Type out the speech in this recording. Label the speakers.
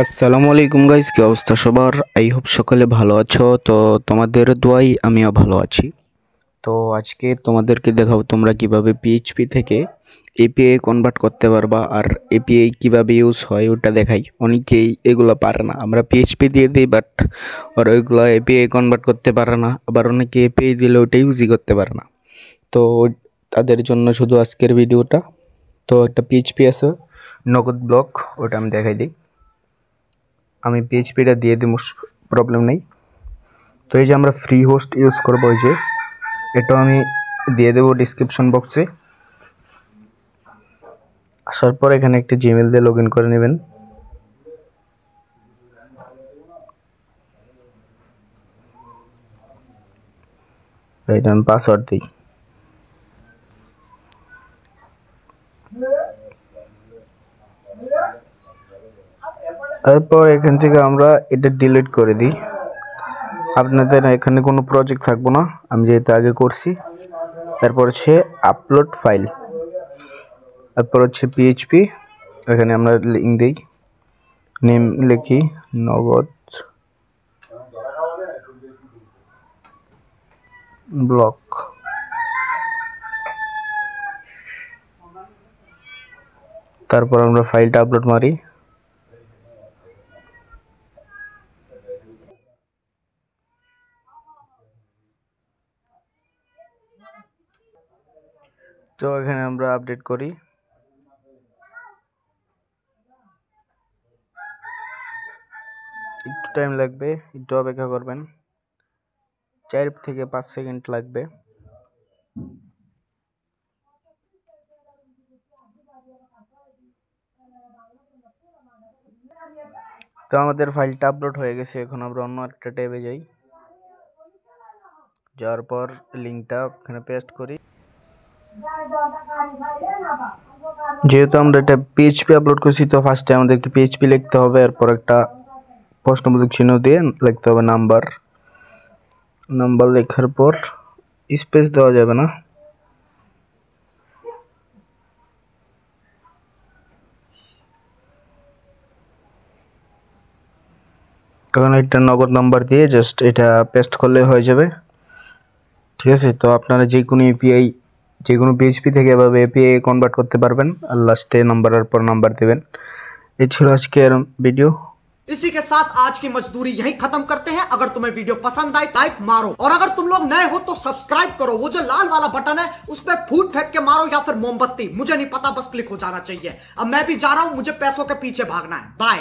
Speaker 1: আসসালামু আলাইকুম গাইস, কি অবস্থা সবার? আই হোপ সকলে ভালো আছো। তো তোমাদের দোয়াই আমিও ভালো আছি। তো আজকে তোমাদেরকে দেখাবো তোমরা কিভাবে পিএইচপি থেকে এপিআই কনভার্ট করতে পারবা, আর এপিআই কিভাবে ইউজ হয় ওটা দেখাই। অনেকেই এগুলো পারে না, আমরা পিএইচপি দিয়ে দিই বাট ওরা ওইগুলো এপিআই কনভার্ট করতে পারে না, আবার অনেকে এপিআই দিলে ওটা ইউজই করতে পারে না। তো তাদের জন্য শুধু আজকের ভিডিওটা। তো একটা পিএইচপি আছে নগদ ব্লক, ওটা আমি দেখাই দিই। আমি পিএইচপিটা দিয়ে দিব, প্রবলেম নেই। তো এই যে আমরা ফ্রি হোস্ট ইউজ করবো, ওই যে এটাও আমি দিয়ে দেবো ডিসক্রিপশন বক্সে। আসার পর এখানে একটি জিমেল দিয়ে লগ ইন করে নেবেন। এটা আমি পাসওয়ার্ড দিই। তারপর এখান থেকে আমরা এটা ডিলিট করে দিই। আপনাদের এখানে কোনো প্রজেক্ট থাকবো না, আমি যেহেতু আগে করছি। তারপর হচ্ছে আপলোড ফাইল, তারপর হচ্ছে পিএইচপি। এখানে আমরা লিঙ্ক দিই, নেম লিখি নগদ ব্লক। তারপর আমরা ফাইলটা আপলোড মারি। তো এখানে আমরা আপডেট করি। একটু টাইম লাগবে, একটু অপেক্ষা করবেন, 4 থেকে 5 সেকেন্ড লাগবে। তো আমাদের ফাইলটা আপলোড হয়ে গেছে। এখন আমরা অন্য একটা ট্যাবে যাই, যাওয়ার পর লিঙ্কটা এখানে পেস্ট করি। যেহেতু আমরা এটা পিএইচপি আপলোড করছি, তো ফার্স্টে আমাদেরকে পিএইচপি লিখতে হবে, এরপর একটা প্রশ্নবোধক চিহ্ন দিয়ে লিখতে হবে নাম্বার। নাম্বার লেখার পর স্পেস দেওয়া যাবে না। তখন একটা নগদ নাম্বার দিয়ে জাস্ট এটা পেস্ট করলে হয়ে যাবে, ঠিক আছে। তো আপনারা যে কোনো এপিআই, যে কোনো পিএইচপি থেকে এভাবে এপিআই কনভার্ট করতে পারবেন, আর লাস্টে নাম্বারের পর নাম্বার দেবেন। এই ছিল আজকের ভিডিও।
Speaker 2: इसी के साथ आज की मजदूरी यहीं खत्म करते हैं। अगर तुम्हें वीडियो पसंद आई लाइक मारो, और अगर तुम लोग नए हो तो सब्सक्राइब करो। वो जो लाल वाला बटन है उस पर फूट फेंक के मारो, या फिर मोमबत्ती, मुझे नहीं पता, बस क्लिक हो जाना चाहिए। अब मैं भी जा रहा हूं, मुझे पैसों के पीछे भागना है। बाय।